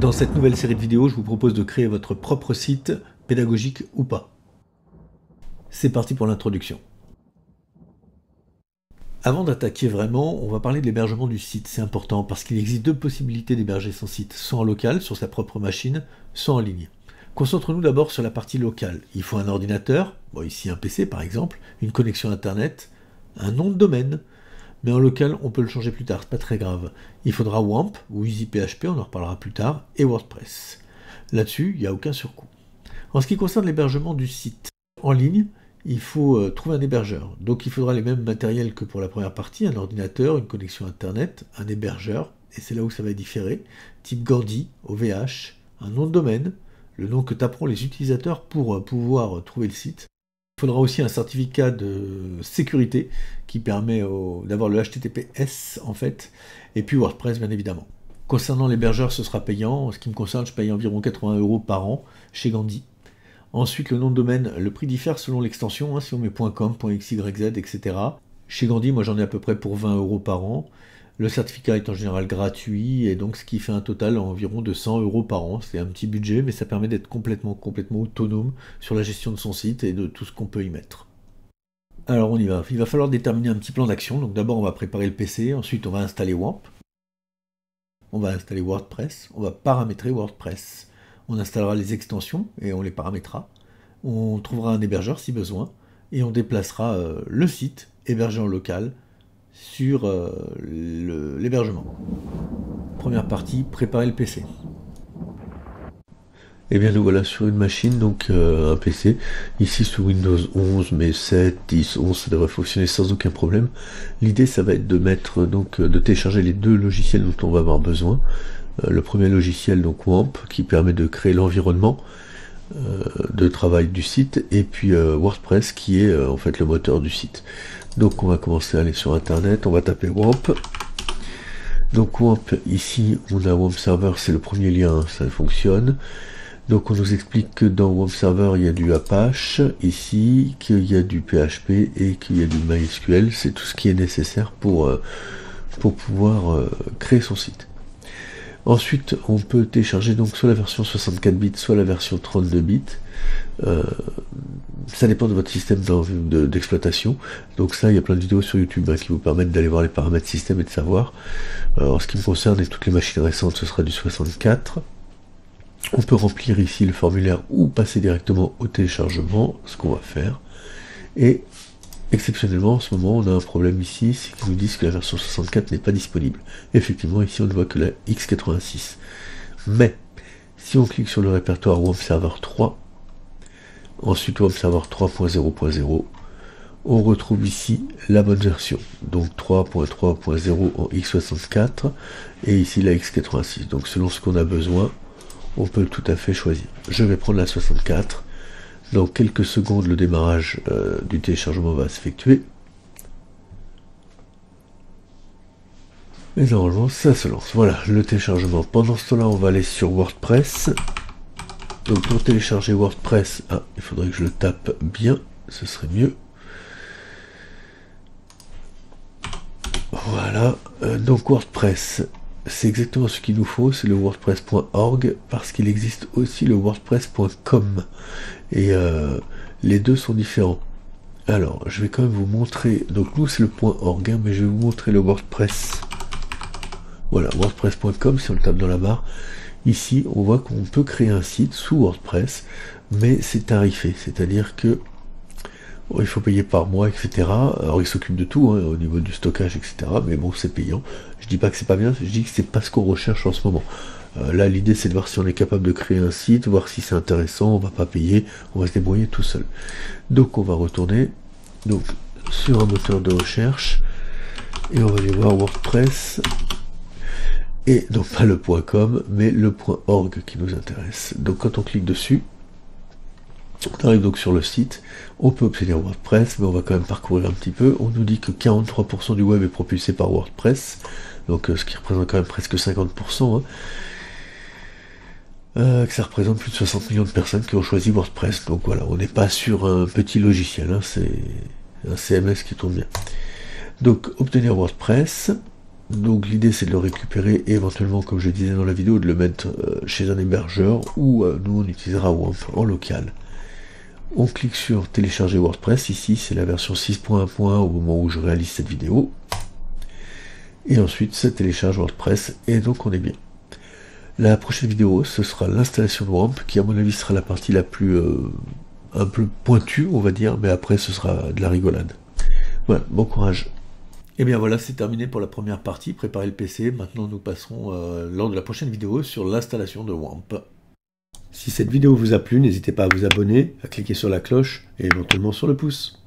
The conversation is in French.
Dans cette nouvelle série de vidéos, je vous propose de créer votre propre site, pédagogique ou pas. C'est parti pour l'introduction. Avant d'attaquer vraiment, on va parler de l'hébergement du site. C'est important parce qu'il existe deux possibilités d'héberger son site, soit en local, sur sa propre machine, soit en ligne. Concentrons-nous d'abord sur la partie locale. Il faut un ordinateur, ici un PC par exemple, une connexion internet, un nom de domaine. Mais en local, on peut le changer plus tard, c'est pas très grave. Il faudra WAMP ou EasyPHP, on en reparlera plus tard, et WordPress. Là-dessus, il n'y a aucun surcoût. En ce qui concerne l'hébergement du site en ligne, il faut trouver un hébergeur. Donc il faudra les mêmes matériels que pour la première partie, un ordinateur, une connexion internet, un hébergeur, et c'est là où ça va différer, type Gandhi, OVH, un nom de domaine, le nom que taperont les utilisateurs pour pouvoir trouver le site. Il faudra aussi un certificat de sécurité qui permet d'avoir le HTTPS en fait, et puis WordPress bien évidemment. Concernant l'hébergeur, ce sera payant. En ce qui me concerne, je paye environ 80 € par an chez Gandhi. Ensuite, le nom de domaine, le prix diffère selon l'extension, si on met .com, .xyz, etc. Chez Gandhi, moi j'en ai à peu près pour 20 € par an. Le certificat est en général gratuit, et donc ce qui fait un total environ de 100 € par an. C'est un petit budget, mais ça permet d'être complètement autonome sur la gestion de son site et de tout ce qu'on peut y mettre. Alors on y va. Il va falloir déterminer un petit plan d'action. Donc d'abord on va préparer le PC, ensuite on va installer WAMP. On va installer WordPress, on va paramétrer WordPress. On installera les extensions et on les paramétrera. On trouvera un hébergeur si besoin, et on déplacera le site hébergé en local sur l'hébergement. Première partie, préparer le PC. Et bien nous voilà sur une machine, donc un PC, ici sous Windows 11, mais 7, 10, 11, ça devrait fonctionner sans aucun problème. L'idée ça va être de mettre, de télécharger les deux logiciels dont on va avoir besoin. Le premier logiciel, donc WAMP, qui permet de créer l'environnement de travail du site, et puis WordPress qui est en fait le moteur du site. Donc on va commencer à aller sur internet, on va taper WAMP. Donc WAMP, ici on a WAMP Server, c'est le premier lien, ça fonctionne. Donc on nous explique que dans WAMP Server il y a du Apache, ici, qu'il y a du PHP et qu'il y a du MySQL, c'est tout ce qui est nécessaire pour pouvoir créer son site. Ensuite, on peut télécharger donc soit la version 64 bits, soit la version 32 bits. Ça dépend de votre système d'exploitation. Donc ça, il y a plein de vidéos sur YouTube qui vous permettent d'aller voir les paramètres système et de savoir. En ce qui me concerne, et toutes les machines récentes, ce sera du 64. On peut remplir ici le formulaire ou passer directement au téléchargement, ce qu'on va faire. Et exceptionnellement, en ce moment, on a un problème ici, c'est qu'ils nous disent que la version 64 n'est pas disponible. Effectivement, ici, on ne voit que la x86. Mais, si on clique sur le répertoire WAMP Server 3, ensuite WAMP Server 3.0.0, on retrouve ici la bonne version. Donc 3.3.0 en x64, et ici la x86. Donc selon ce qu'on a besoin, on peut tout à fait choisir. Je vais prendre la 64. Dans quelques secondes, le démarrage du téléchargement va s'effectuer. Et normalement, ça se lance. Voilà, le téléchargement. Pendant ce temps-là, on va aller sur WordPress. Donc pour télécharger WordPress, il faudrait que je le tape bien, ce serait mieux. Voilà, donc WordPress, c'est exactement ce qu'il nous faut, c'est le wordpress.org, parce qu'il existe aussi le wordpress.com, et les deux sont différents. Alors, je vais quand même vous montrer, donc nous c'est le .org, mais je vais vous montrer le WordPress. Voilà, wordpress.com, si on le tape dans la barre, ici on voit qu'on peut créer un site sous WordPress, mais c'est tarifé, c'est-à-dire que il faut payer par mois, etc. Alors il s'occupe de tout, au niveau du stockage, etc. Mais bon, c'est payant. Je dis pas que c'est pas bien, je dis que c'est pas ce qu'on recherche en ce moment. Là, l'idée c'est de voir si on est capable de créer un site, voir si c'est intéressant, on va pas payer, on va se débrouiller tout seul. Donc on va retourner sur un moteur de recherche, et on va aller voir WordPress, et donc pas le .com, mais le .org qui nous intéresse. Donc quand on clique dessus, on arrive donc sur le site, on peut obtenir WordPress, mais on va quand même parcourir un petit peu. On nous dit que 43% du web est propulsé par WordPress, donc ce qui représente quand même presque 50%, que ça représente plus de 60 millions de personnes qui ont choisi WordPress. Donc voilà, on n'est pas sur un petit logiciel, c'est un CMS qui tourne bien. Donc obtenir WordPress, Donc l'idée c'est de le récupérer et éventuellement, comme je disais dans la vidéo, de le mettre chez un hébergeur ou nous on utilisera WAMP en local. On clique sur télécharger WordPress, ici c'est la version 6.1 au moment où je réalise cette vidéo. Et ensuite ça télécharge WordPress et donc on est bien. La prochaine vidéo ce sera l'installation de WAMP qui à mon avis sera la partie la plus un peu pointue on va dire, mais après ce sera de la rigolade. Voilà, bon courage. Et bien voilà, c'est terminé pour la première partie, préparer le PC. Maintenant nous passerons lors de la prochaine vidéo sur l'installation de WAMP. Si cette vidéo vous a plu, n'hésitez pas à vous abonner, à cliquer sur la cloche et éventuellement sur le pouce.